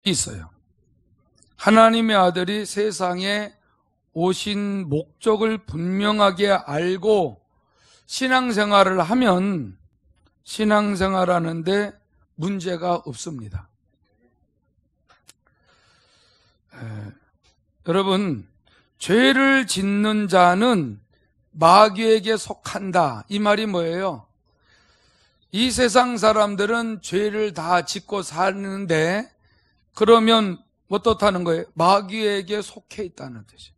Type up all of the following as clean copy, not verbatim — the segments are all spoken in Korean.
있어요. 하나님의 아들이 세상에 오신 목적을 분명하게 알고 신앙생활을 하면 신앙생활하는데 문제가 없습니다. 여러분, 죄를 짓는 자는 마귀에게 속한다. 이 말이 뭐예요? 이 세상 사람들은 죄를 다 짓고 사는데 그러면 어떻다는 거예요? 마귀에게 속해 있다는 뜻이에요.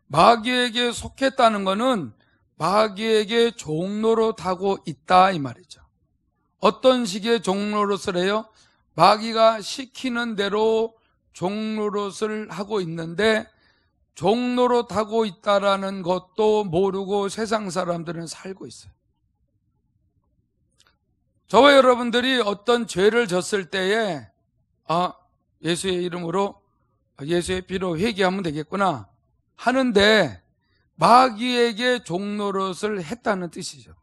마귀에게 속했다는 것은 마귀에게 종노릇하고 있다 이 말이죠. 어떤 식의 종노릇을 해요? 마귀가 시키는 대로 종노릇을 하고 있는데 종노릇하고 있다라는 것도 모르고 세상 사람들은 살고 있어요. 저와 여러분들이 어떤 죄를 졌을 때에 예수의 이름으로 예수의 피로 회개하면 되겠구나 하는데 마귀에게 종노릇을 했다는 뜻이죠.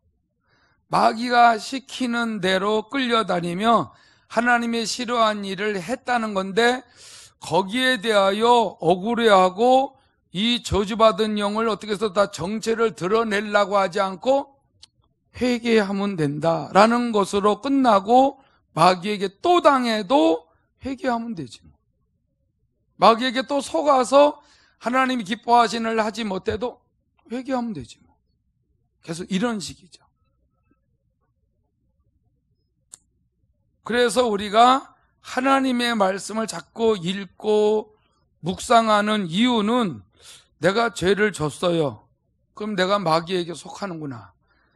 마귀가 시키는 대로 끌려다니며 하나님의 싫어한 일을 했다는 건데 거기에 대하여 억울해하고 이 저주받은 영을 어떻게 해서 다 정체를 드러내려고 하지 않고 회개하면 된다라는 것으로 끝나고 마귀에게 또 당해도 회개하면 되지. 마귀에게 또 속아서 하나님이 기뻐하시는 일을 하지 못해도 회개하면 되지. 계속 이런 식이죠. 그래서 우리가 하나님의 말씀을 자꾸 읽고 묵상하는 이유는 내가 죄를 졌어요. 그럼 내가 마귀에게 속하는구나.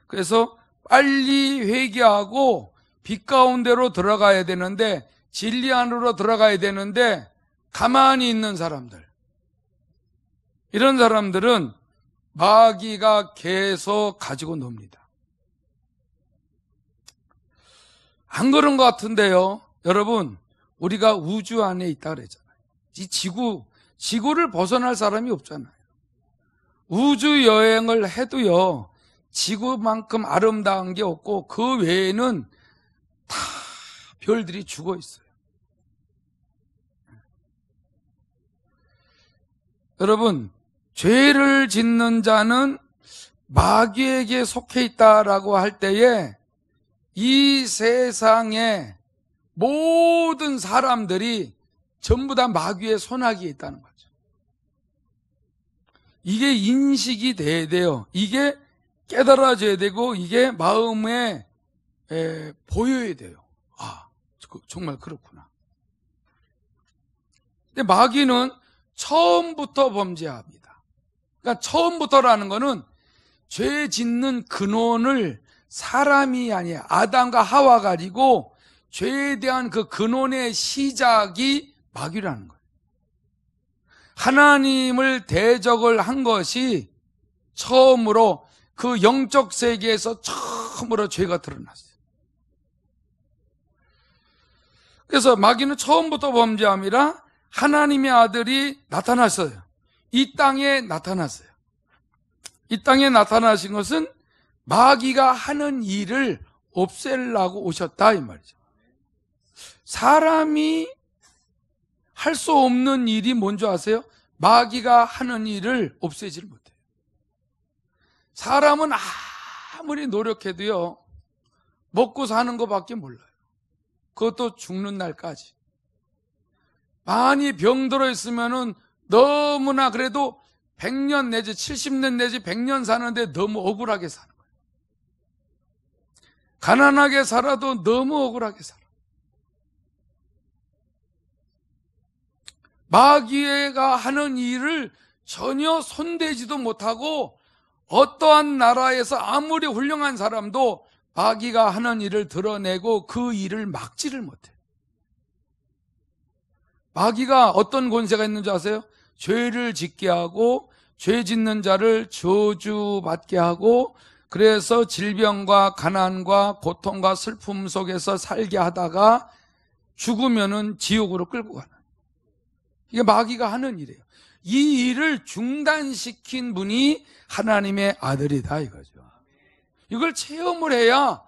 그래서 빨리 회개하고 빛 가운데로 들어가야 되는데 진리 안으로 들어가야 되는데 가만히 있는 사람들, 이런 사람들은 마귀가 계속 가지고 놉니다. 안 그런 것 같은데요. 여러분, 우리가 우주 안에 있다 그랬잖아요. 이 지구를 벗어날 사람이 없잖아요. 우주 여행을 해도요, 지구만큼 아름다운 게 없고 그 외에는 다 별들이 죽어 있어요. 여러분, 죄를 짓는 자는 마귀에게 속해 있다라고 할 때에 이 세상의 모든 사람들이 전부 다 마귀의 손아귀에 있다는 거죠. 이게 인식이 돼야 돼요. 이게 깨달아져야 되고 이게 마음에 보여야 돼요. 정말 그렇구나. 근데 마귀는 처음부터 범죄합니다. 그러니까 처음부터라는 거는 죄 짓는 근원을 사람이 아니에요. 아담과 하와가 가지고 죄에 대한 그 근원의 시작이 마귀라는 거예요. 하나님을 대적을 한 것이 처음으로 그 영적 세계에서 처음으로 죄가 드러났어요. 그래서 마귀는 처음부터 범죄함이라 하나님의 아들이 나타났어요. 이 땅에 나타났어요. 이 땅에 나타나신 것은 마귀가 하는 일을 없애려고 오셨다 이 말이죠. 사람이 할 수 없는 일이 뭔지 아세요? 마귀가 하는 일을 없애지를 못해요. 사람은 아무리 노력해도요, 먹고 사는 것밖에 몰라요. 그것도 죽는 날까지. 많이 병들어 있으면은 너무나 그래도 100년 내지 70년 내지 100년 사는데 너무 억울하게 사는 거예요. 가난하게 살아도 너무 억울하게 살아. 마귀가 하는 일을 전혀 손대지도 못하고 어떠한 나라에서 아무리 훌륭한 사람도 마귀가 하는 일을 드러내고 그 일을 막지를 못해요. 마귀가 어떤 권세가 있는 줄 아세요? 죄를 짓게 하고 죄 짓는 자를 저주받게 하고 그래서 질병과 가난과 고통과 슬픔 속에서 살게 하다가 죽으면은 지옥으로 끌고 가는, 이게 마귀가 하는 일이에요. 이 일을 중단시킨 분이 하나님의 아들이다 이거죠. 이걸 체험을 해야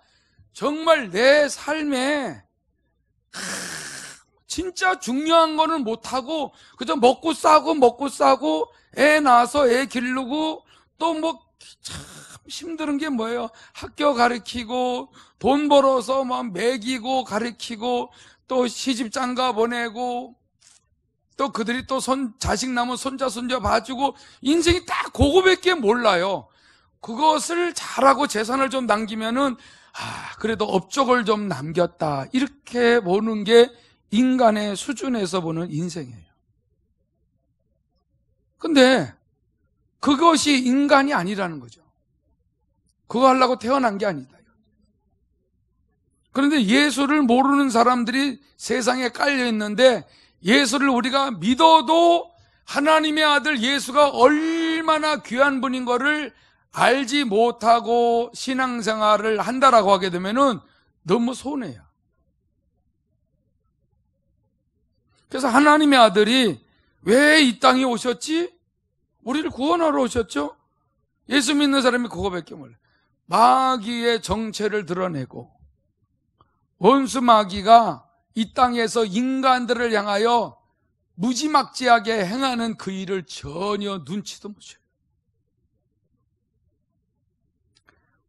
정말 내 삶에 진짜 중요한 거는 못하고 그저 먹고 싸고 애 낳아서 애 기르고 또 뭐 참 힘든 게 뭐예요? 학교 가르치고 돈 벌어서 막 먹이고 가르치고 또 시집 장가 보내고 또 그들이 또 자식 낳으면 손자 손자 봐주고 인생이 딱 그거밖에 몰라요. 그것을 잘하고 재산을 좀 남기면은 그래도 업적을 좀 남겼다 이렇게 보는 게 인간의 수준에서 보는 인생이에요. 근데 그것이 인간이 아니라는 거죠. 그거 하려고 태어난 게 아니다. 그런데 예수를 모르는 사람들이 세상에 깔려 있는데 예수를 우리가 믿어도 하나님의 아들 예수가 얼마나 귀한 분인 거를 알지 못하고 신앙생활을 한다라고 하게 되면은 너무 손해야. 그래서 하나님의 아들이 왜 이 땅에 오셨지? 우리를 구원하러 오셨죠? 예수 믿는 사람이 그거밖에 몰라요. 마귀의 정체를 드러내고 원수 마귀가 이 땅에서 인간들을 향하여 무지막지하게 행하는 그 일을 전혀 눈치도 못 채요.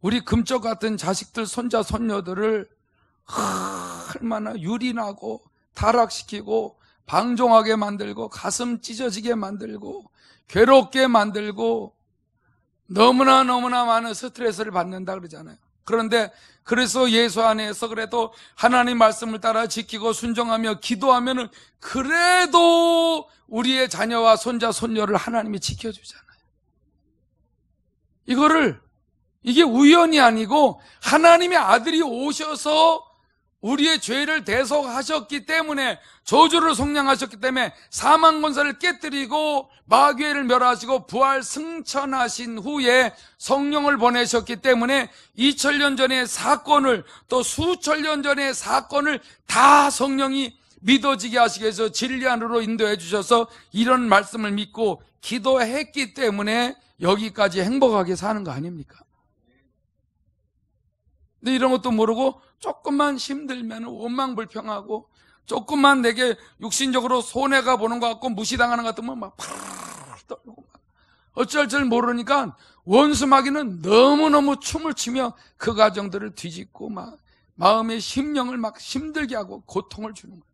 우리 금쪽 같은 자식들, 손자, 손녀들을 얼마나 유린하고 타락시키고 방종하게 만들고 가슴 찢어지게 만들고 괴롭게 만들고 너무나 많은 스트레스를 받는다 그러잖아요. 그런데 그래서 예수 안에서 그래도 하나님 말씀을 따라 지키고 순종하며 기도하면은 그래도 우리의 자녀와 손자, 손녀를 하나님이 지켜주잖아요. 이게 우연이 아니고 하나님의 아들이 오셔서 우리의 죄를 대속하셨기 때문에 저주를 속량하셨기 때문에 사망 권세를 깨뜨리고 마귀를 멸하시고 부활 승천하신 후에 성령을 보내셨기 때문에 2000년 전의 사건을 또 수천 년 전의 사건을 다 성령이 믿어지게 하시기 위해서 진리 안으로 인도해 주셔서 이런 말씀을 믿고 기도했기 때문에 여기까지 행복하게 사는 거 아닙니까? 근데 이런 것도 모르고 조금만 힘들면 원망불평하고 조금만 내게 육신적으로 손해가 보는 것 같고 무시당하는 것 같으면 막 팍 떨고 막 어쩔 줄 모르니까 원수 마귀는 너무너무 춤을 추며 그 가정들을 뒤집고 막 마음의 심령을 막 힘들게 하고 고통을 주는 거예요.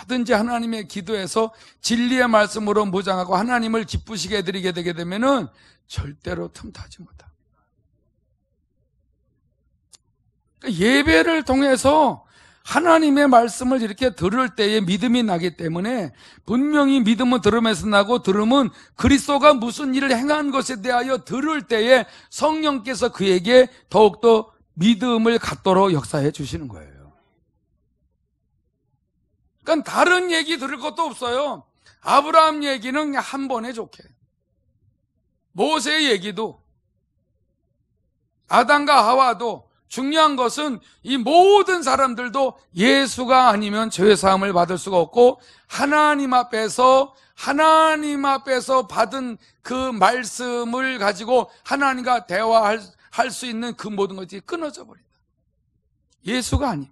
뭐든지 하나님의 기도에서 진리의 말씀으로 무장하고 하나님을 기쁘시게 해드리게 되게 되면은 절대로 틈타지 못합니다. 예배를 통해서 하나님의 말씀을 이렇게 들을 때에 믿음이 나기 때문에 분명히 믿음은 들음에서 나고 들음은 그리스도가 무슨 일을 행한 것에 대하여 들을 때에 성령께서 그에게 더욱더 믿음을 갖도록 역사해 주시는 거예요. 그러니까 다른 얘기 들을 것도 없어요. 아브라함 얘기는 그냥 한 번에 좋게, 모세 얘기도, 아담과 하와도, 중요한 것은 이 모든 사람들도 예수가 아니면 죄사함을 받을 수가 없고 하나님 앞에서 받은 그 말씀을 가지고 하나님과 대화할 수 있는 그 모든 것이 끊어져 버린다. 예수가 아니면.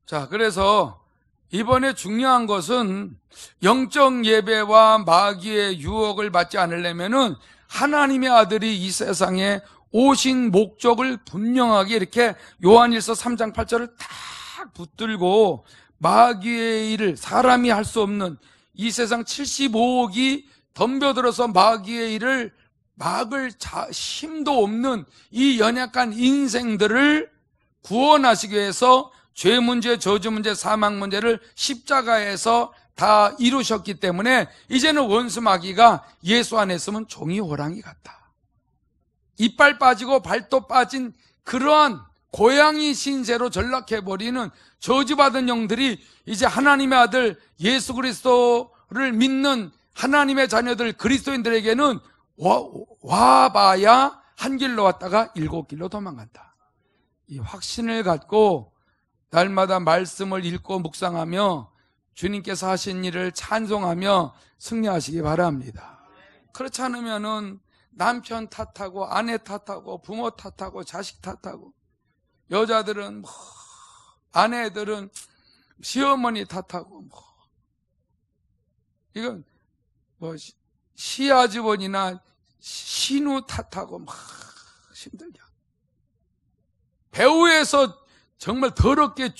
자, 그래서 이번에 중요한 것은 영적 예배와 마귀의 유혹을 받지 않으려면은 하나님의 아들이 이 세상에 오신 목적을 분명하게 이렇게 요한일서 3장 8절을 딱 붙들고 마귀의 일을 사람이 할 수 없는 이 세상 75억이 덤벼들어서 마귀의 일을 막을 힘도 없는 이 연약한 인생들을 구원하시기 위해서 죄 문제, 저주 문제, 사망 문제를 십자가에서 다 이루셨기 때문에 이제는 원수 마귀가 예수 안에 있으면 종이 호랑이 같다. 이빨 빠지고 발도 빠진 그러한 고양이 신세로 전락해버리는 저주받은 영들이 이제 하나님의 아들 예수 그리스도를 믿는 하나님의 자녀들 그리스도인들에게는 와봐야 한 길로 왔다가 7길로 도망간다. 이 확신을 갖고 날마다 말씀을 읽고 묵상하며 주님께서 하신 일을 찬송하며 승리하시기 바랍니다. 그렇지 않으면은 남편 탓하고 아내 탓하고 부모 탓하고 자식 탓하고, 여자들은 아내들은 시어머니 탓하고, 이건 시아주버니나 신우 탓하고 힘들게. 배후에서 정말 더럽게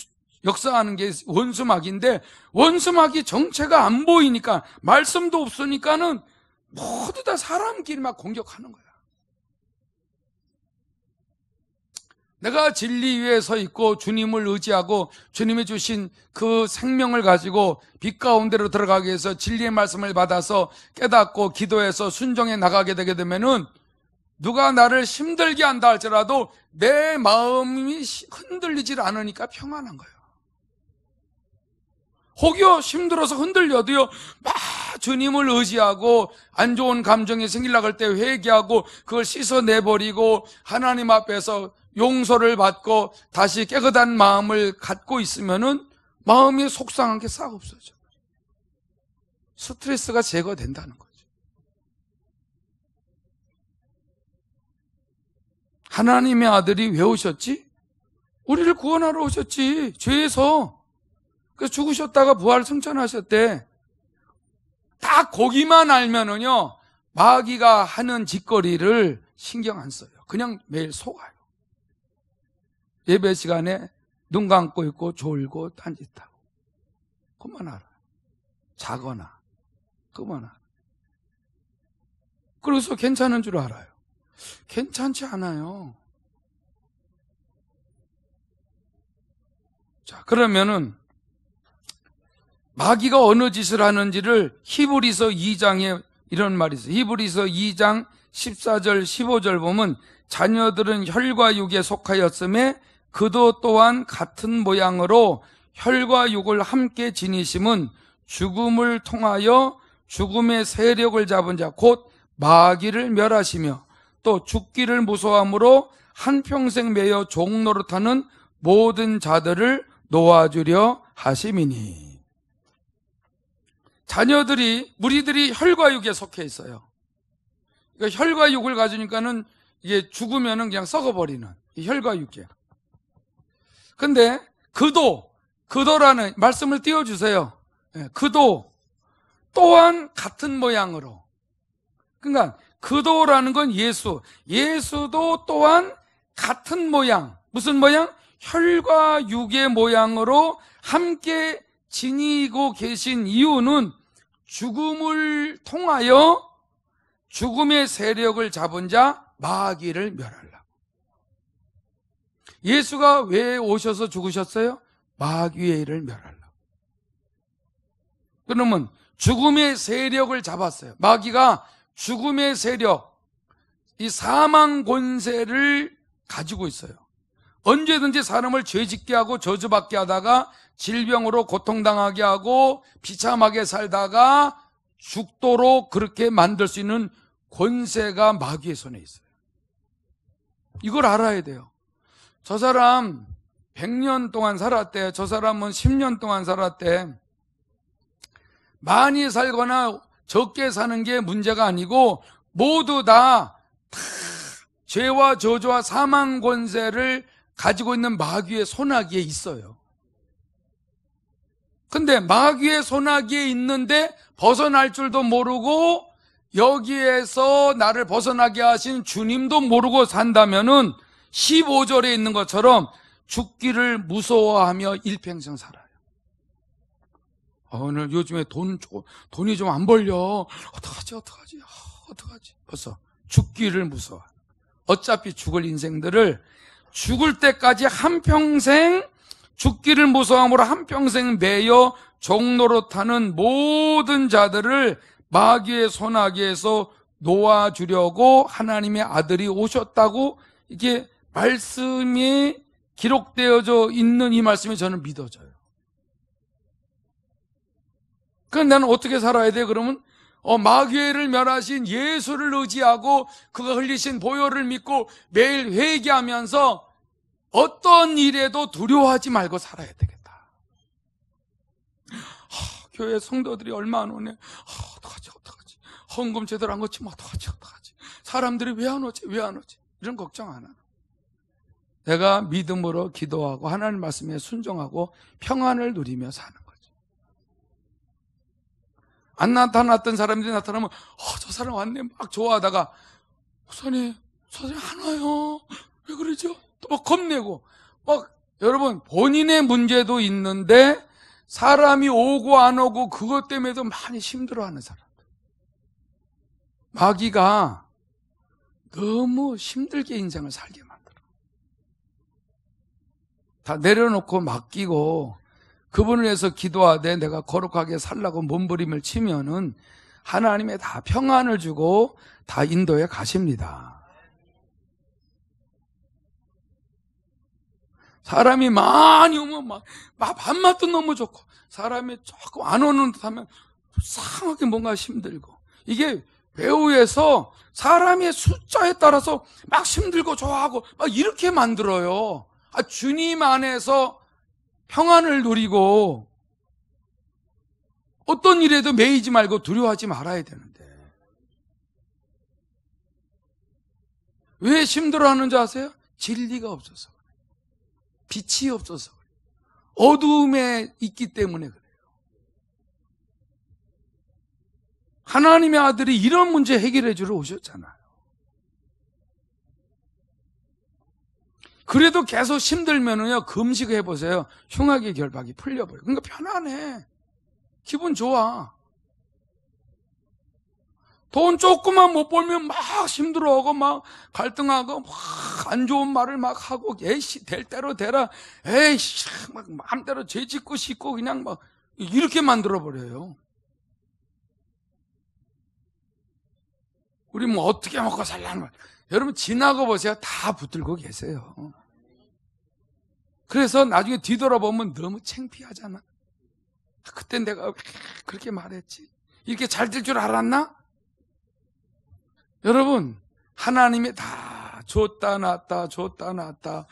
역사하는 게 원수마귀인데, 원수마귀 정체가 안 보이니까, 말씀도 없으니까는 모두 다 사람끼리 막 공격하는 거야. 내가 진리 위에 서 있고 주님을 의지하고 주님이 주신 그 생명을 가지고 빛 가운데로 들어가기 위해서 진리의 말씀을 받아서 깨닫고 기도해서 순종해 나가게 되게 되면은, 누가 나를 힘들게 한다 할지라도 내 마음이 흔들리질 않으니까 평안한 거예요. 혹여 힘들어서 흔들려도요, 막 주님을 의지하고 안 좋은 감정이 생기려고 할 때 회개하고 그걸 씻어내버리고 하나님 앞에서 용서를 받고 다시 깨끗한 마음을 갖고 있으면은 마음이 속상한 게 싹 없어져. 스트레스가 제거된다는 거죠. 하나님의 아들이 왜 오셨지? 우리를 구원하러 오셨지. 죄에서. 그래서 죽으셨다가 부활 승천하셨대. 딱 거기만 알면은요, 마귀가 하는 짓거리를 신경 안 써요. 그냥 매일 속아요. 예배 시간에 눈 감고 있고 졸고 딴짓하고. 그만 알아요. 자거나 그만 알아요. 그래서 괜찮은 줄 알아요. 괜찮지 않아요. 자, 그러면은 마귀가 어느 짓을 하는지를 히브리서 2장에 이런 말이 있어요. 히브리서 2장 14절 15절 보면, 자녀들은 혈과 육에 속하였음에 그도 또한 같은 모양으로 혈과 육을 함께 지니심은 죽음을 통하여 죽음의 세력을 잡은 자 곧 마귀를 멸하시며 또 죽기를 무서워함으로 한평생 매여 종노릇하는 모든 자들을 놓아주려 하심이니. 자녀들이, 무리들이 혈과 육에 속해 있어요. 그러니까 혈과 육을 가지니까는 이게 죽으면은 그냥 썩어버리는 이 혈과 육에. 근데 그도라는 말씀을 띄워주세요. 그도 또한 같은 모양으로. 그러니까 그도라는 건 예수도 또한 같은 모양. 무슨 모양? 혈과 육의 모양으로 함께 지니고 계신 이유는 죽음을 통하여 죽음의 세력을 잡은 자 마귀를 멸하려고. 예수가 왜 오셔서 죽으셨어요? 마귀를 멸하려고. 그러면 죽음의 세력을 잡았어요. 마귀가 죽음의 세력, 이 사망 권세를 가지고 있어요. 언제든지 사람을 죄짓게 하고 저주받게 하다가 질병으로 고통당하게 하고 비참하게 살다가 죽도록 그렇게 만들 수 있는 권세가 마귀의 손에 있어요. 이걸 알아야 돼요. 저 사람 100년 동안 살았대. 저 사람은 10년 동안 살았대. 많이 살거나 적게 사는 게 문제가 아니고 모두 다 죄와 저주와 사망 권세를 가지고 있는 마귀의 손아귀에 있어요. 근데 마귀의 손아귀에 있는데 벗어날 줄도 모르고 여기에서 나를 벗어나게 하신 주님도 모르고 산다면은 15절에 있는 것처럼 죽기를 무서워하며 일평생 살아요. 오늘 요즘에 돈이 좀 안 벌려. 어떡하지? 벌써 죽기를 무서워. 어차피 죽을 인생들을 죽을 때까지 한평생 죽기를 무서워함으로 한평생 매여 종노릇하는 모든 자들을 마귀의 손아귀에서 놓아주려고 하나님의 아들이 오셨다고 이게 말씀이 기록되어져 있는 이 말씀이 저는 믿어져요. 그럼 나는 어떻게 살아야 돼? 그러면 마귀를 멸하신 예수를 의지하고 그가 흘리신 보혈을 믿고 매일 회개하면서 어떤 일에도 두려워하지 말고 살아야 되겠다. 교회 성도들이 얼마 안 오네. 어떡하지? 헌금 제대로 안 거치면 어떡하지? 사람들이 왜 안 오지? 왜 안 오지? 이런 걱정 안 하는. 내가 믿음으로 기도하고 하나님 말씀에 순종하고 평안을 누리며 사는 거죠. 안 나타났던 사람들이 나타나면 저 사람 왔네 막 좋아하다가 목사님 안 와요. 왜 그러죠? 또 막 겁내고 막 여러분 본인의 문제도 있는데 사람이 오고 안 오고 그것 때문에도 많이 힘들어하는 사람들. 마귀가 너무 힘들게 인생을 살게 만들어. 다 내려놓고 맡기고 그분을 위해서 기도하되 내가 거룩하게 살라고 몸부림을 치면은 하나님의 다 평안을 주고 다 인도해 가십니다. 사람이 많이 오면 막 밥맛도 너무 좋고 사람이 조금 안 오는 듯 하면 불쌍하게 뭔가 힘들고 이게 배후에서 사람의 숫자에 따라서 막 힘들고 좋아하고 막 이렇게 만들어요. 주님 안에서 평안을 누리고 어떤 일에도 매이지 말고 두려워하지 말아야 되는데 왜 힘들어하는지 아세요? 진리가 없어서 빛이 없어서 어두움에 있기 때문에 그래요. 하나님의 아들이 이런 문제 해결해 주러 오셨잖아요. 그래도 계속 힘들면은요 금식을 해보세요. 흉악의 결박이 풀려버려요. 그러니까 편안해. 기분 좋아. 돈 조금만 못 벌면 막 힘들어하고 막 갈등하고 막 안 좋은 말을 막 하고 에이씨 될 대로 되라 에이씨 막 마음대로 죄 짓고 싶고 그냥 막 이렇게 만들어버려요. 우리 뭐 어떻게 먹고 살라는 거야. 여러분 지나고 보세요. 다 붙들고 계세요. 그래서 나중에 뒤돌아보면 너무 창피하잖아. 그때 내가 왜 그렇게 말했지? 이렇게 잘 될 줄 알았나? 여러분 하나님이 다 줬다 놨다 다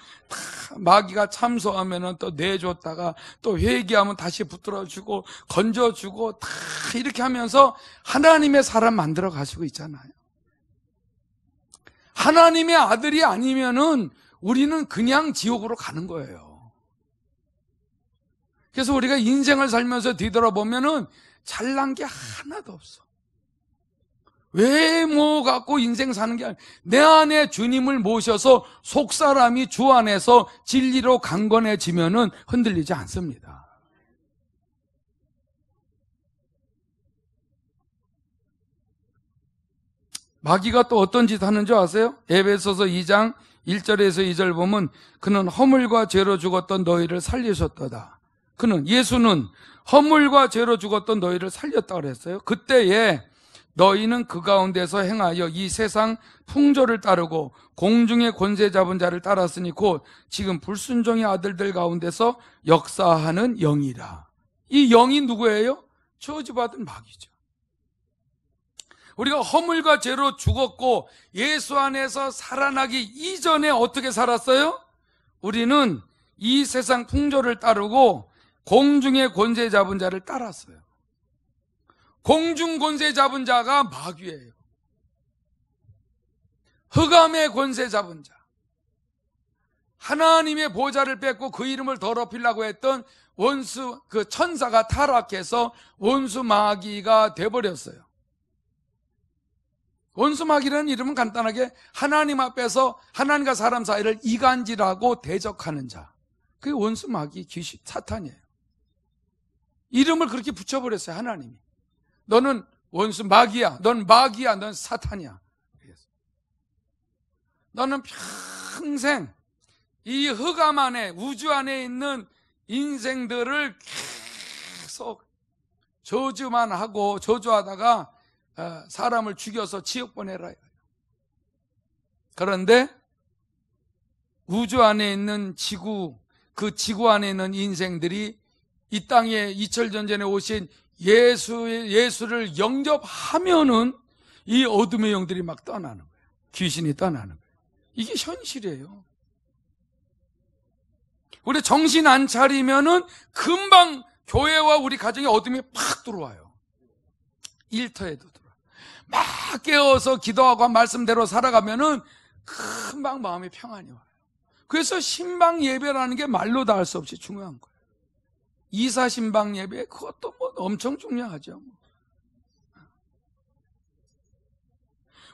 마귀가 참소하면 또 내줬다가 또 회개하면 다시 붙들어주고 건져주고 다 이렇게 하면서 하나님의 사람 만들어 가시고 있잖아요. 하나님의 아들이 아니면은 우리는 그냥 지옥으로 가는 거예요. 그래서 우리가 인생을 살면서 뒤돌아보면은 잘난 게 하나도 없어. 외모 갖고 인생 사는 게 아니라 내 안에 주님을 모셔서 속사람이 주 안에서 진리로 강건해지면은 흔들리지 않습니다. 마귀가 또 어떤 짓 하는 줄 아세요? 에베소서 2장 1절에서 2절 보면 그는 허물과 죄로 죽었던 너희를 살리셨도다. 예수는 허물과 죄로 죽었던 너희를 살렸다 그랬어요. 그때에 너희는 그 가운데서 행하여 이 세상 풍조를 따르고 공중의 권세 잡은 자를 따랐으니 곧 지금 불순종의 아들들 가운데서 역사하는 영이라. 이 영이 누구예요? 저주받은 마귀죠. 우리가 허물과 죄로 죽었고 예수 안에서 살아나기 이전에 어떻게 살았어요? 우리는 이 세상 풍조를 따르고 공중의 권세 잡은 자를 따랐어요. 공중 권세 잡은 자가 마귀예요. 흑암의 권세 잡은 자. 하나님의 보좌를 뺏고 그 이름을 더럽히려고 했던 원수, 그 천사가 타락해서 원수 마귀가 돼버렸어요. 원수 마귀라는 이름은 간단하게 하나님 앞에서 하나님과 사람 사이를 이간질하고 대적하는 자. 그게 원수 마귀, 귀신, 사탄이에요. 이름을 그렇게 붙여버렸어요, 하나님이. 너는 원수 마귀야, 넌 마귀야, 넌 사탄이야. 너는 평생 이 흑암 안에, 우주 안에 있는 인생들을 계속 저주만 하고 저주하다가 사람을 죽여서 지옥 보내라. 그런데 우주 안에 있는 지구, 그 지구 안에 있는 인생들이 이 땅에 2000년 전에 오신 예수를 영접하면은 이 어둠의 영들이 막 떠나는 거예요. 귀신이 떠나는 거예요. 이게 현실이에요. 우리 정신 안 차리면은 금방 교회와 우리 가정에 어둠이 팍 들어와요. 일터에도 들어와요. 막 깨어서 기도하고 말씀대로 살아가면은 금방 마음의 평안이 와요. 그래서 신방 예배라는 게 말로 다 할 수 없이 중요한 거예요. 이사 신방 예배, 그것도 뭐 엄청 중요하죠.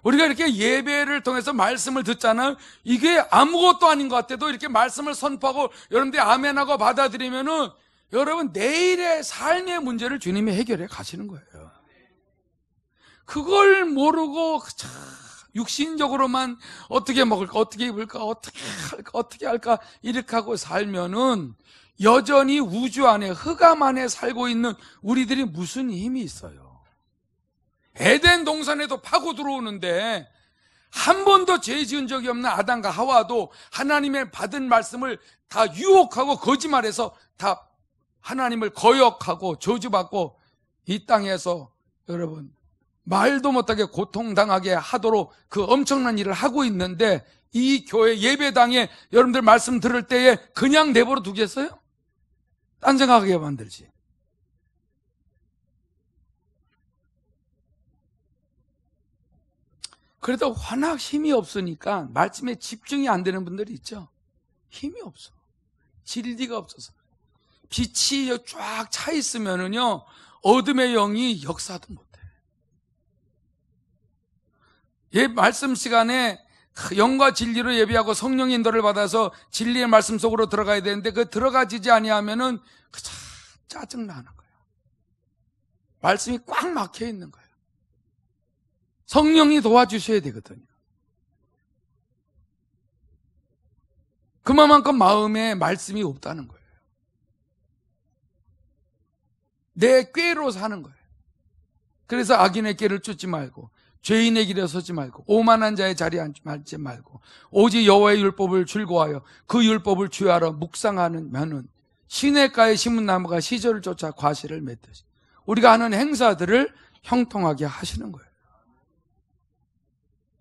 우리가 이렇게 예배를 통해서 말씀을 듣잖아요. 이게 아무것도 아닌 것 같아도 이렇게 말씀을 선포하고 여러분들이 아멘하고 받아들이면은 여러분 내일의 삶의 문제를 주님이 해결해 가시는 거예요. 그걸 모르고 육신적으로만 어떻게 먹을까, 어떻게 입을까, 어떻게 할까 이렇게 하고 살면은 여전히 우주 안에, 흑암 안에 살고 있는 우리들이 무슨 힘이 있어요? 에덴 동산에도 파고 들어오는데 한 번도 죄 지은 적이 없는 아담과 하와도 하나님의 받은 말씀을 다 유혹하고 거짓말해서 다 하나님을 거역하고 저주받고 이 땅에서 여러분 말도 못하게 고통당하게 하도록 그 엄청난 일을 하고 있는데 이 교회 예배당에 여러분들 말씀 들을 때에 그냥 내버려 두겠어요? 딴 생각하게 만들지. 그래도 워낙 힘이 없으니까 말씀에 집중이 안 되는 분들이 있죠. 힘이 없어. 진리가 없어서. 빛이 쫙 차 있으면은요, 어둠의 영이 역사도 못해. 말씀 시간에 영과 진리로 예배하고 성령의 인도를 받아서 진리의 말씀 속으로 들어가야 되는데 그 들어가지지 아니하면은 짜증나는 거예요. 말씀이 꽉 막혀 있는 거예요. 성령이 도와주셔야 되거든요. 그만큼 마음에 말씀이 없다는 거예요. 내 꾀로 사는 거예요. 그래서 악인의 꾀를 쫓지 말고 죄인의 길에 서지 말고 오만한 자의 자리에 앉지 말고 오직 여호와의 율법을 즐거워하여 그 율법을 주야로 묵상하는 면은 시냇가에 심은 나무가 시절을 쫓아 과실을 맺듯이 우리가 하는 행사들을 형통하게 하시는 거예요.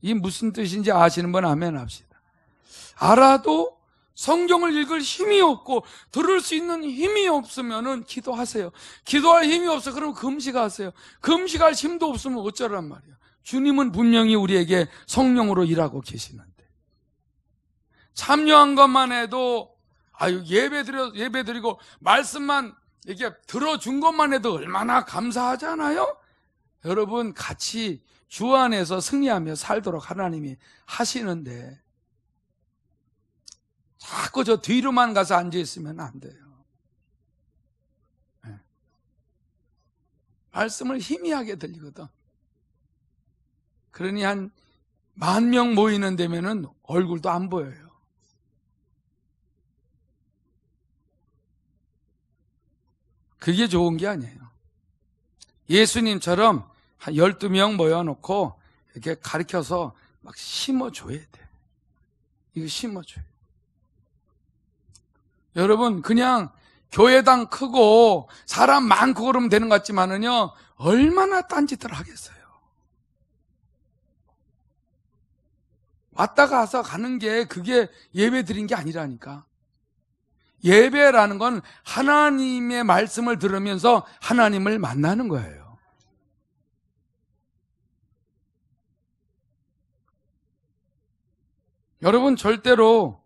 이게 무슨 뜻인지 아시는 분 아멘 합시다. 알아도 성경을 읽을 힘이 없고 들을 수 있는 힘이 없으면은 기도하세요. 기도할 힘이 없어 그러면 금식하세요. 금식할 힘도 없으면 어쩌란 말이에요. 주님은 분명히 우리에게 성령으로 일하고 계시는데 참여한 것만 해도 예배드리고 말씀만 이렇게 들어준 것만 해도 얼마나 감사하잖아요. 여러분 같이 주 안에서 승리하며 살도록 하나님이 하시는데 자꾸 저 뒤로만 가서 앉아있으면 안 돼요. 네. 말씀을 희미하게 들리거든. 그러니 한 10,000명 모이는 데면은 얼굴도 안 보여요. 그게 좋은 게 아니에요. 예수님처럼 한 12명 모여놓고 이렇게 가르쳐서 막 심어줘야 돼. 이거 심어줘요. 여러분 그냥 교회당 크고 사람 많고 그러면 되는 것 같지만은요 얼마나 딴짓을 하겠어요. 왔다 가서 가는 게 그게 예배 드린 게 아니라니까. 예배라는 건 하나님의 말씀을 들으면서 하나님을 만나는 거예요. 여러분 절대로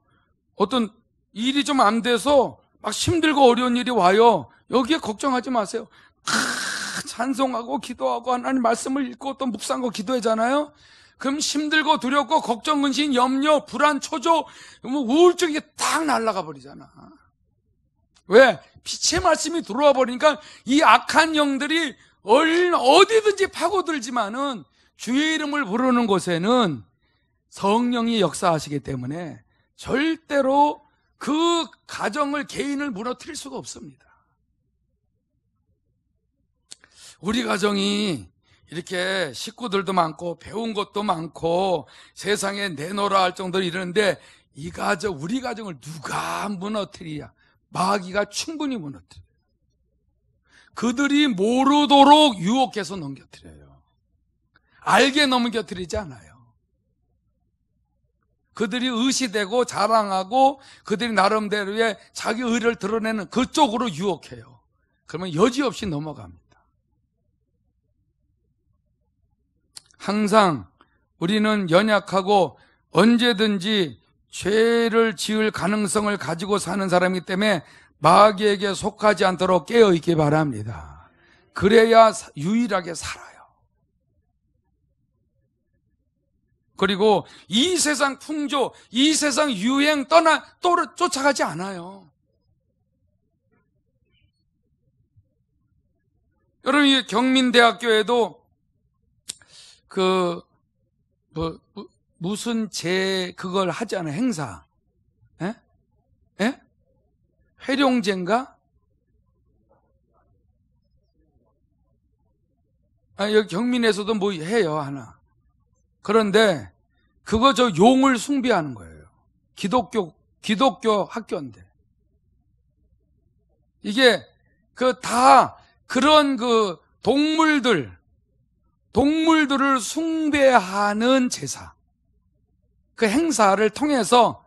어떤 일이 좀 안 돼서 막 힘들고 어려운 일이 와요. 여기에 걱정하지 마세요. 찬송하고 기도하고 하나님 말씀을 읽고 또 묵상하고 기도하잖아요. 그럼 힘들고 두렵고 걱정, 근심, 염려, 불안, 초조, 우울증이 딱 날아가 버리잖아. 왜? 빛의 말씀이 들어와 버리니까 이 악한 영들이 어디든지 파고들지만은 주의 이름을 부르는 곳에는 성령이 역사하시기 때문에 절대로 그 가정을, 개인을 무너뜨릴 수가 없습니다. 우리 가정이 이렇게 식구들도 많고 배운 것도 많고 세상에 내놓으라 할 정도로 이러는데 이 가정, 우리 가정을 누가 무너뜨리냐? 마귀가 충분히 무너뜨려요. 그들이 모르도록 유혹해서 넘겨뜨려요. 알게 넘겨뜨리지 않아요. 그들이 의시되고 자랑하고 그들이 나름대로의 자기 의를 드러내는 그쪽으로 유혹해요. 그러면 여지없이 넘어갑니다. 항상 우리는 연약하고 언제든지 죄를 지을 가능성을 가지고 사는 사람이기 때문에 마귀에게 속하지 않도록 깨어있기 바랍니다. 그래야 유일하게 살아요. 그리고 이 세상 풍조, 이 세상 유행 쫓아가지 않아요. 여러분, 이 경민대학교에도 무슨 그걸 하잖아요, 행사. 예? 예? 회룡제인가? 여기 경민에서도 뭐 해요, 하나. 그런데 그거 저 용을 숭배하는 거예요. 기독교 학교인데. 이게 다 그런 동물들을 숭배하는 제사. 그 행사를 통해서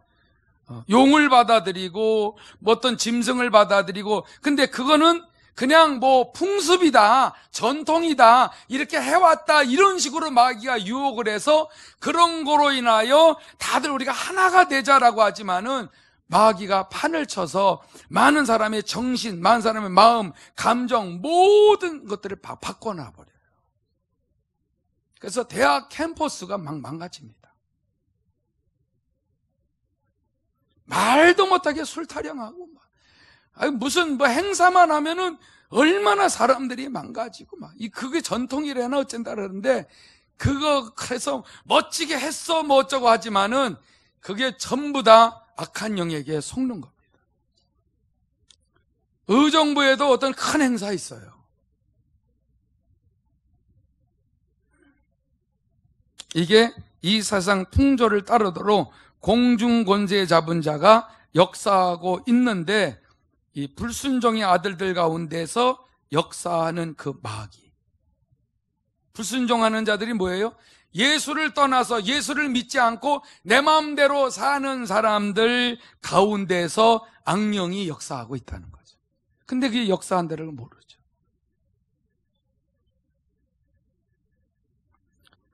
용을 받아들이고 어떤 짐승을 받아들이고, 근데 그거는 그냥 풍습이다, 전통이다, 이렇게 해왔다, 이런 식으로 마귀가 유혹을 해서 그런 거로 인하여 다들 우리가 하나가 되자라고 하지만은 마귀가 판을 쳐서 많은 사람의 정신, 많은 사람의 마음, 감정, 모든 것들을 바꿔놔버려요. 그래서 대학 캠퍼스가 막 망가집니다. 말도 못하게 술 타령하고 무슨 행사만 하면은 얼마나 사람들이 망가지고 그게 전통이래나 어쩐다 그러는데, 그래서 멋지게 했어 어쩌고 하지만은 그게 전부 다 악한 영에게 속는 겁니다. 의정부에도 어떤 큰 행사 있어요. 이게 이 세상 풍조를 따르도록 공중권세 잡은 자가 역사하고 있는데, 이 불순종의 아들들 가운데서 역사하는 그 마귀. 불순종하는 자들이 뭐예요? 예수를 떠나서 예수를 믿지 않고 내 마음대로 사는 사람들 가운데서 악령이 역사하고 있다는 거죠. 근데 그게 역사한 데를 모르죠.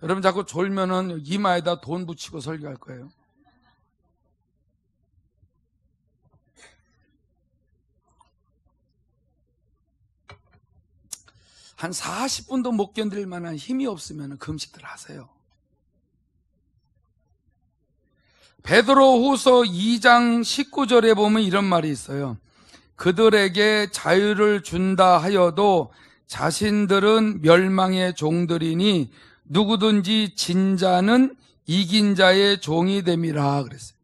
여러분, 자꾸 졸면은 이마에다 돈 붙이고 설교할 거예요. 한 40분도 못 견딜 만한 힘이 없으면 금식들 하세요. 베드로후서 2장 19절에 보면 이런 말이 있어요. 그들에게 자유를 준다 하여도 자신들은 멸망의 종들이니 누구든지 진 자는 이긴 자의 종이 됨이라 그랬어요.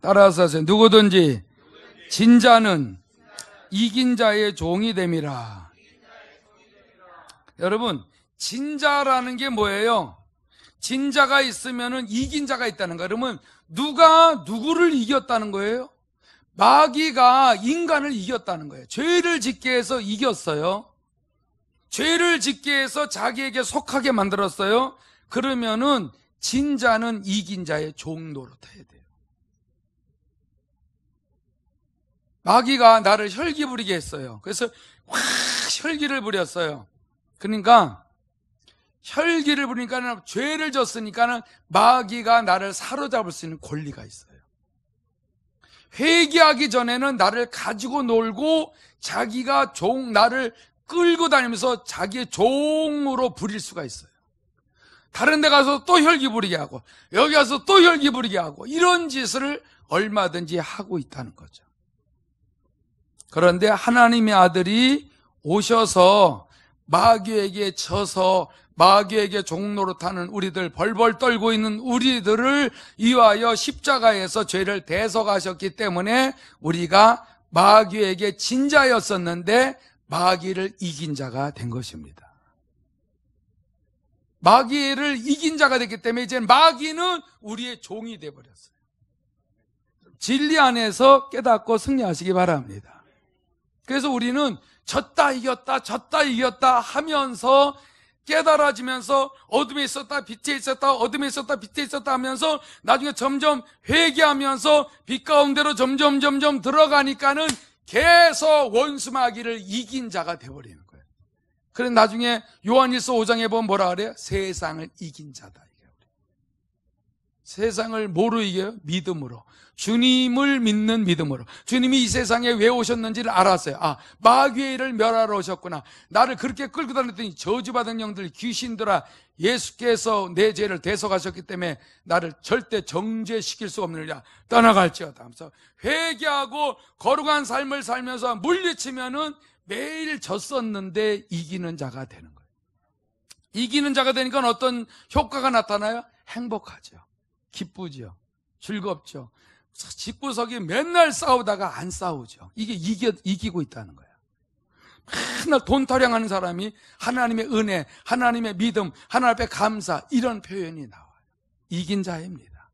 따라서 하세요. 누구든지 진 자는 이긴 자의 종이 됨이라. 여러분, 진자라는 게 뭐예요? 진자가 있으면은 이긴 자가 있다는 거예요. 그러면 누가 누구를 이겼다는 거예요? 마귀가 인간을 이겼다는 거예요. 죄를 짓게 해서 이겼어요. 죄를 짓게 해서 자기에게 속하게 만들었어요. 그러면은 진자는 이긴 자의 종 노릇해야 돼요. 마귀가 나를 혈기 부리게 했어요. 그래서 확 혈기를 부렸어요. 그러니까 혈기를 부리니까 죄를 졌으니까 마귀가 나를 사로잡을 수 있는 권리가 있어요. 회개하기 전에는 나를 가지고 놀고 자기가 나를 끌고 다니면서 자기의 종으로 부릴 수가 있어요. 다른 데 가서 또 혈기 부리게 하고 여기 가서 또 혈기 부리게 하고 이런 짓을 얼마든지 하고 있다는 거죠. 그런데 하나님의 아들이 오셔서 마귀에게 져서 마귀에게 종노릇하는 우리들, 벌벌 떨고 있는 우리들을 위하여 십자가에서 죄를 대속하셨기 때문에 우리가 마귀에게 진 자였었는데 마귀를 이긴 자가 된 것입니다. 마귀를 이긴 자가 됐기 때문에 이제 마귀는 우리의 종이 되어버렸어요. 진리 안에서 깨닫고 승리하시기 바랍니다. 그래서 우리는 졌다 이겼다 하면서 깨달아지면서 어둠에 있었다 빛에 있었다 어둠에 있었다 빛에 있었다 하면서 나중에 점점 회개하면서 빛 가운데로 점점 들어가니까는 계속 원수 마귀를 이긴 자가 되어버리는 거예요. 그래 나중에 요한일서 5장에 보면 뭐라 그래요? 세상을 이긴 자다. 세상을 뭐로 이겨요? 믿음으로. 주님을 믿는 믿음으로. 주님이 이 세상에 왜 오셨는지를 알았어요. 아, 마귀를 멸하러 오셨구나. 나를 그렇게 끌고 다녔더니 저주받은 영들, 귀신들아, 예수께서 내 죄를 대속하셨기 때문에 나를 절대 정죄시킬 수 없느냐. 떠나갈지어다 하면서 회개하고 거룩한 삶을 살면서 물리치면은 매일 졌었는데 이기는 자가 되는 거예요. 이기는 자가 되니까 어떤 효과가 나타나요? 행복하죠. 기쁘죠. 즐겁죠. 집구석이 맨날 싸우다가 안 싸우죠. 이게 이기고 있다는 거예요. 맨날 돈 타령하는 사람이 하나님의 은혜, 하나님의 믿음, 하나님 앞에 감사, 이런 표현이 나와요. 이긴 자입니다.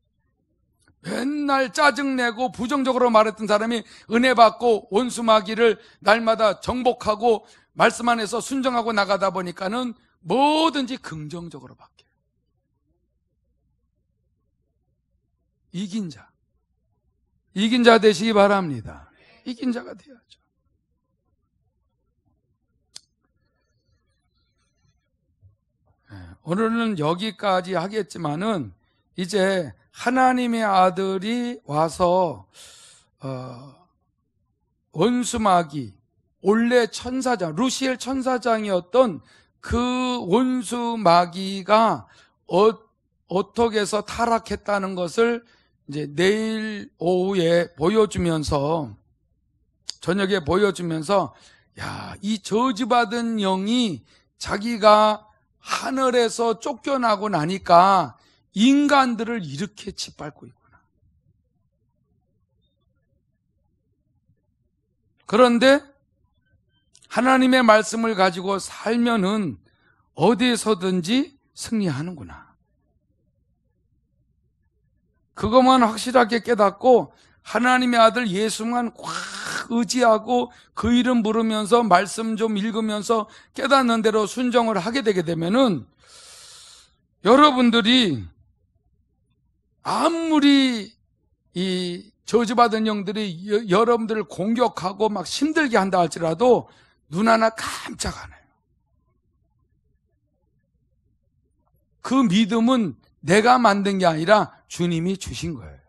맨날 짜증내고 부정적으로 말했던 사람이 은혜 받고 원수마귀를 날마다 정복하고 말씀 안에서 순종하고 나가다 보니까는 뭐든지 긍정적으로 바뀌어요. 이긴 자. 이긴 자 되시기 바랍니다. 이긴 자가 되어야죠. 오늘은 여기까지 하겠지만은 이제 하나님의 아들이 와서 원수마귀, 원래 천사장, 루시엘 천사장이었던 그 원수마귀가 어떻게 해서 타락했다는 것을 이제 내일 오후에 보여주면서, 저녁에 보여주면서, 야, 이 저주받은 영이 자기가 하늘에서 쫓겨나고 나니까 인간들을 이렇게 짓밟고 있구나. 그런데 하나님의 말씀을 가지고 살면은 어디에서든지 승리하는구나. 그것만 확실하게 깨닫고 하나님의 아들 예수만 꽉 의지하고 그 이름 부르면서 말씀 좀 읽으면서 깨닫는 대로 순종을 하게 되게 되면은 여러분들이 아무리 이 저주받은 영들이 여러분들을 공격하고 막 힘들게 한다 할지라도 눈 하나 깜짝 안 해요. 그 믿음은 내가 만든 게 아니라 주님이 주신 거예요.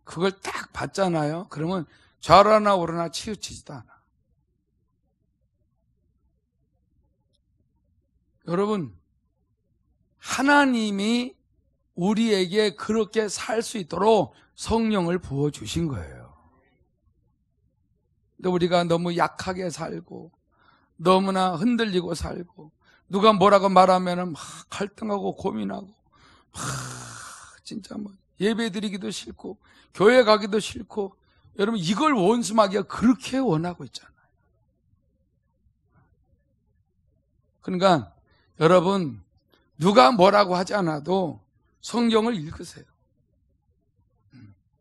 그걸 딱 받잖아요. 그러면 좌로나 우로나 치우치지도 않아. 여러분, 하나님이 우리에게 그렇게 살 수 있도록 성령을 부어주신 거예요. 근데 우리가 너무 약하게 살고 너무나 흔들리고 살고 누가 뭐라고 말하면 막 갈등하고 고민하고 진짜 뭐 예배 드리기도 싫고 교회 가기도 싫고, 여러분 이걸 원수마귀가 그렇게 원하고 있잖아요. 그러니까 여러분 누가 뭐라고 하지 않아도 성경을 읽으세요.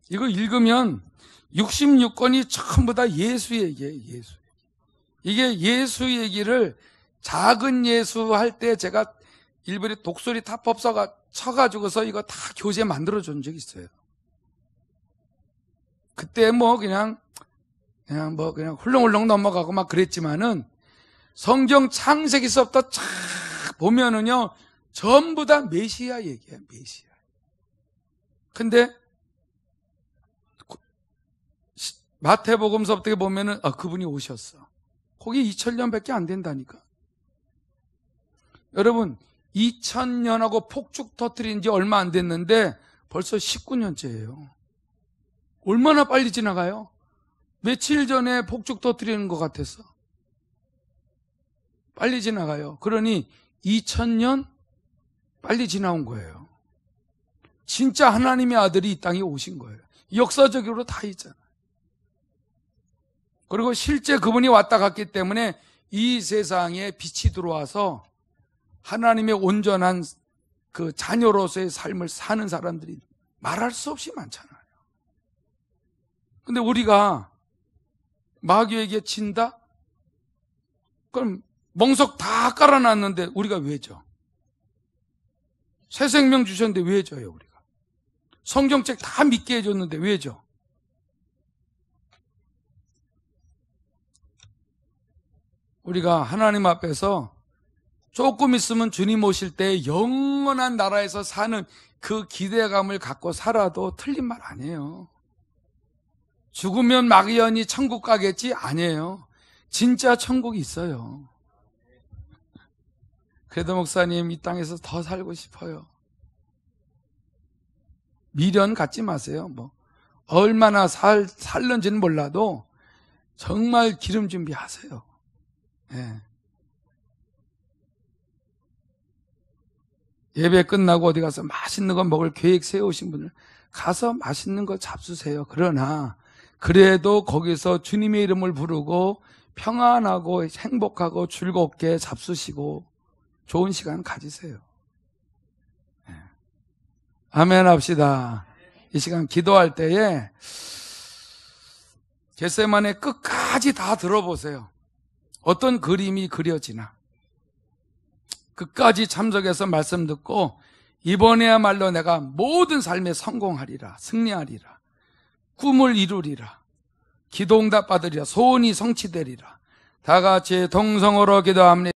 이거 읽으면 66권이 전부 다 예수 얘기예요. 예수 얘기. 이게 예수 얘기를 작은 예수 할 때 제가 일본에 독수리 타법사가 쳐가지고서 이거 다 교재 만들어준 적이 있어요. 그때 뭐 그냥 훌렁훌렁 넘어가고 막 그랬지만은 성경 창세기서부터 쫙 보면은요 전부 다 메시아 얘기예요. 메시아. 근데 마태복음서부터 보면은 그분이 오셨어. 거기 2000년밖에 안 된다니까. 여러분 2000년하고 폭죽 터뜨린 지 얼마 안 됐는데 벌써 19년째예요. 얼마나 빨리 지나가요? 며칠 전에 폭죽 터뜨리는 것 같았어. 빨리 지나가요. 그러니 2000년 빨리 지나온 거예요. 진짜 하나님의 아들이 이 땅에 오신 거예요. 역사적으로 다 있잖아요. 그리고 실제 그분이 왔다 갔기 때문에 이 세상에 빛이 들어와서 하나님의 온전한 그 자녀로서의 삶을 사는 사람들이 말할 수 없이 많잖아요. 근데 우리가 마귀에게 진다? 그럼 멍석 다 깔아놨는데 우리가 왜 져? 새 생명 주셨는데 왜 져요 우리가? 성경책 다 믿게 해줬는데 왜 져? 우리가 하나님 앞에서 조금 있으면 주님 오실 때 영원한 나라에서 사는 그 기대감을 갖고 살아도 틀린 말 아니에요. 죽으면 막연히 천국 가겠지? 아니에요. 진짜 천국이 있어요. 그래도 목사님 이 땅에서 더 살고 싶어요. 미련 갖지 마세요. 얼마나 살는지는 몰라도 정말 기름 준비하세요. 예. 예배 끝나고 어디 가서 맛있는 거 먹을 계획 세우신 분들 가서 맛있는 거 잡수세요. 그러나 그래도 거기서 주님의 이름을 부르고 평안하고 행복하고 즐겁게 잡수시고 좋은 시간 가지세요. 예. 아멘 합시다. 이 시간 기도할 때에 겟세마네 끝까지 다 들어보세요. 어떤 그림이 그려지나 끝까지 참석해서 말씀 듣고 이번에야말로 내가 모든 삶에 성공하리라, 승리하리라, 꿈을 이루리라, 기도 응답 받으리라, 소원이 성취되리라. 다 같이 동성으로 기도합니다.